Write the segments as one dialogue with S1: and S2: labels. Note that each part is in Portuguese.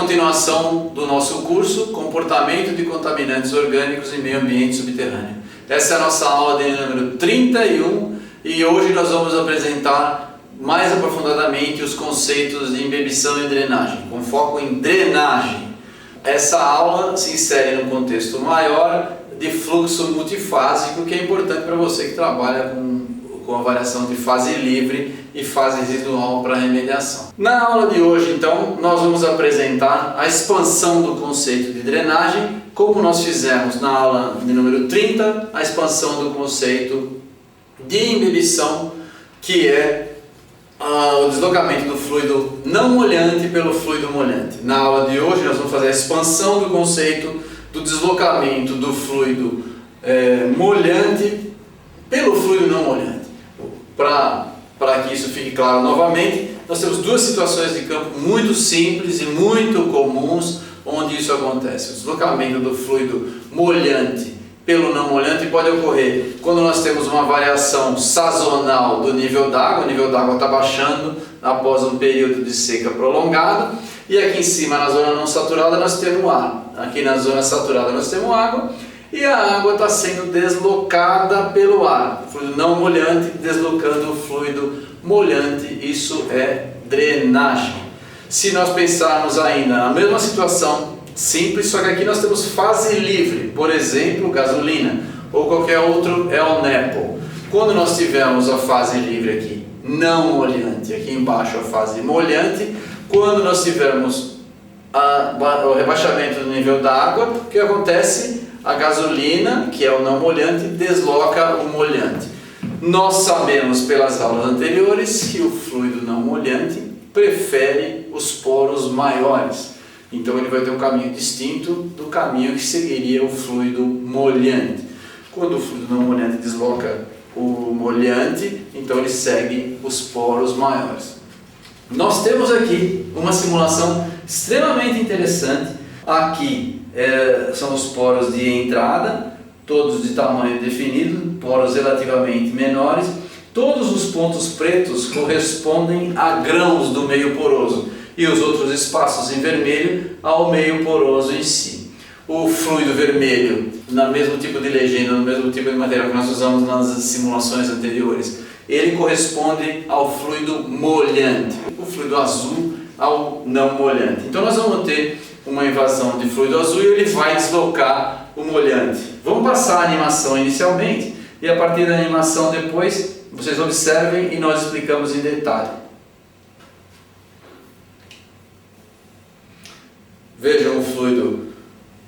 S1: continuação do nosso curso Comportamento de Contaminantes Orgânicos em Meio Ambiente Subterrâneo. Essa é a nossa aula de número 31 e hoje nós vamos apresentar mais aprofundadamente os conceitos de imbibição e drenagem, com foco em drenagem. Essa aula se insere num contexto maior de fluxo multifásico, que é importante para você que trabalha com a variação de fase livre e fase residual para remediação. Na aula de hoje, então, nós vamos apresentar a expansão do conceito de drenagem, como nós fizemos na aula de número 30, a expansão do conceito de imbibição, que é o deslocamento do fluido não molhante pelo fluido molhante. Na aula de hoje, nós vamos fazer a expansão do conceito do deslocamento do fluido molhante pelo fluido não molhante. Para que isso fique claro novamente, nós temos duas situações de campo muito simples e muito comuns onde isso acontece. O deslocamento do fluido molhante pelo não molhante pode ocorrer quando nós temos uma variação sazonal do nível d'água. O nível d'água está baixando após um período de seca prolongado, e aqui em cima, na zona não saturada, nós temos ar. Aqui na zona saturada nós temos água, e a água está sendo deslocada pelo ar, o fluido não molhante deslocando o fluido molhante. Isso é drenagem. Se nós pensarmos ainda na mesma situação simples, só que aqui nós temos fase livre, por exemplo, gasolina ou qualquer outro nepo. Quando nós tivermos a fase livre aqui, não molhante, aqui embaixo a fase molhante, quando nós tivermos o rebaixamento do nível da água, o que acontece? A gasolina, que é o não molhante, desloca o molhante. Nós sabemos pelas aulas anteriores que o fluido não molhante prefere os poros maiores. Então ele vai ter um caminho distinto do caminho que seguiria o fluido molhante. Quando o fluido não molhante desloca o molhante, então ele segue os poros maiores. Nós temos aqui uma simulação extremamente interessante. Aqui são os poros de entrada, todos de tamanho definido, poros relativamente menores. Todos os pontos pretos correspondem a grãos do meio poroso e os outros espaços em vermelho ao meio poroso em si. O fluido vermelho, no mesmo tipo de legenda, no mesmo tipo de material que nós usamos nas simulações anteriores, ele corresponde ao fluido molhante. O fluido azul ao não molhante. Então nós vamos ter uma invasão de fluido azul e ele vai deslocar o molhante. Vamos passar a animação inicialmente e a partir da animação depois vocês observem e nós explicamos em detalhe. Vejam o fluido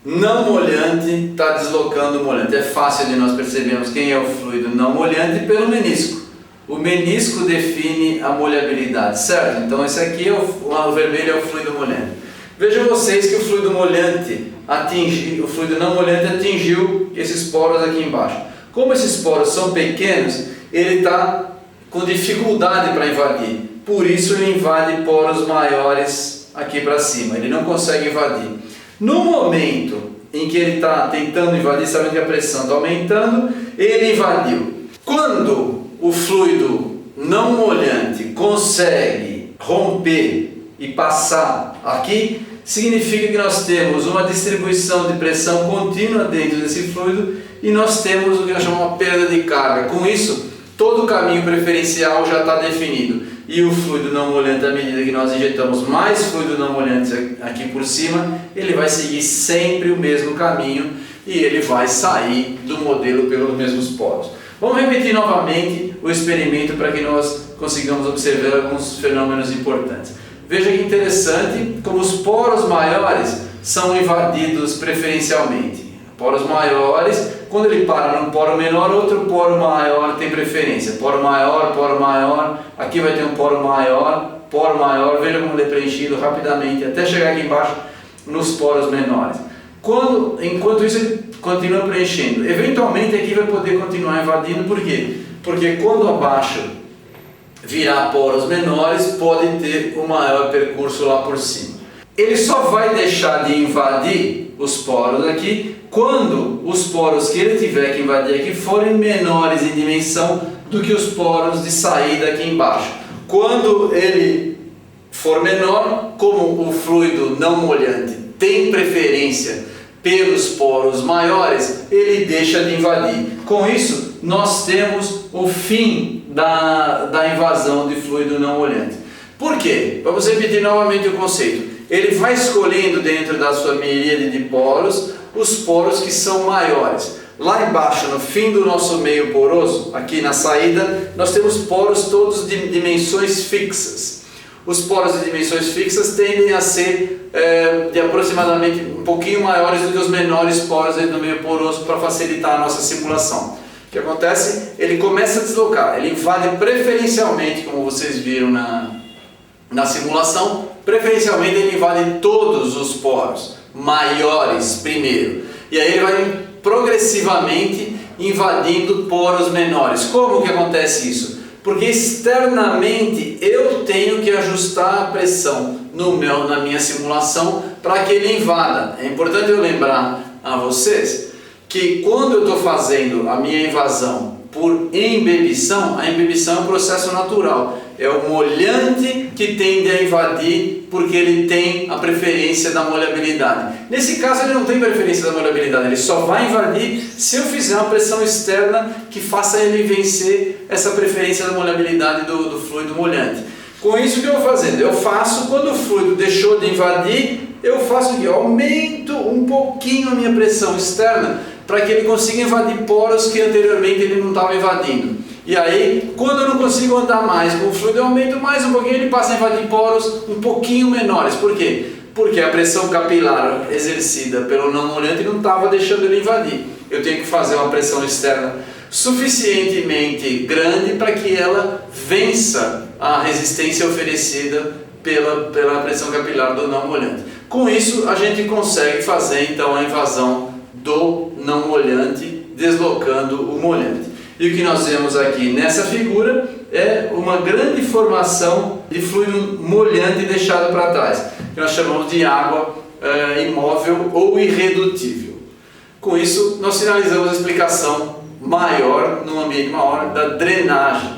S1: não molhante está deslocando o molhante. É fácil de nós percebermos quem é o fluido não molhante pelo menisco. O menisco define a molhabilidade, certo? Então esse aqui o vermelho é o fluido molhante. Vejam vocês que o fluido não molhante atingiu esses poros aqui embaixo. Como esses poros são pequenos, ele está com dificuldade para invadir. Por isso ele invade poros maiores aqui para cima. Ele não consegue invadir. No momento em que ele está tentando invadir, sabendo que a pressão está aumentando, ele invadiu. Quando o fluido não molhante consegue romper e passar aqui, significa que nós temos uma distribuição de pressão contínua dentro desse fluido e nós temos o que nós chamamos de perda de carga. Com isso, todo o caminho preferencial já está definido. E o fluido não molhante, à medida que nós injetamos mais fluido não molhante aqui por cima, ele vai seguir sempre o mesmo caminho e ele vai sair do modelo pelos mesmos poros. Vamos repetir novamente o experimento para que nós consigamos observar alguns fenômenos importantes. Veja que interessante como os poros maiores são invadidos preferencialmente. Poros maiores, quando ele para num poro menor, outro poro maior tem preferência. Poro maior, aqui vai ter um poro maior, veja como ele é preenchido rapidamente, até chegar aqui embaixo nos poros menores. Enquanto isso ele continua preenchendo. Eventualmente aqui vai poder continuar invadindo, por quê? Porque quando abaixo virar poros menores, pode ter um maior percurso lá por cima. Ele só vai deixar de invadir os poros aqui quando os poros que ele tiver que invadir aqui forem menores em dimensão do que os poros de saída aqui embaixo. Quando ele for menor, como o fluido não molhante tem preferência pelos poros maiores, ele deixa de invadir. Com isso, nós temos o fim da invasão de fluido não molhante. Por quê? Vamos repetir novamente o conceito. Ele vai escolhendo dentro da sua miríade de poros os poros que são maiores. Lá embaixo, no fim do nosso meio poroso, aqui na saída, nós temos poros todos de dimensões fixas. Os poros de dimensões fixas tendem a ser de aproximadamente um pouquinho maiores do que os menores poros dentro do meio poroso para facilitar a nossa simulação. O que acontece? Ele começa a deslocar, ele invade preferencialmente, como vocês viram na simulação, preferencialmente ele invade todos os poros maiores primeiro. E aí ele vai progressivamente invadindo poros menores. Como que acontece isso? Porque externamente eu tenho que ajustar a pressão na minha simulação para que ele invada. É importante eu lembrar a vocês que quando eu estou fazendo a minha invasão por embebição, a embebição é um processo natural. É o molhante que tende a invadir porque ele tem a preferência da molhabilidade. Nesse caso ele não tem preferência da molhabilidade, ele só vai invadir se eu fizer uma pressão externa que faça ele vencer essa preferência da molhabilidade do fluido molhante. Com isso, o que eu vou fazendo? Eu faço, quando o fluido deixou de invadir, eu faço o quê? Eu aumento um pouquinho a minha pressão externa para que ele consiga invadir poros que anteriormente ele não estava invadindo. E aí, quando eu não consigo andar mais com o fluido, eu aumento mais um pouquinho, ele passa a invadir poros um pouquinho menores. Por quê? Porque a pressão capilar exercida pelo não molhante não estava deixando ele invadir. Eu tenho que fazer uma pressão externa suficientemente grande para que ela vença a resistência oferecida pela pressão capilar do não molhante. Com isso, a gente consegue fazer então a invasão do não molhante, deslocando o molhante. E o que nós vemos aqui nessa figura é uma grande formação de fluido molhante deixado para trás, que nós chamamos de água imóvel ou irredutível. Com isso, nós finalizamos a explicação maior, num ambiente maior, da drenagem.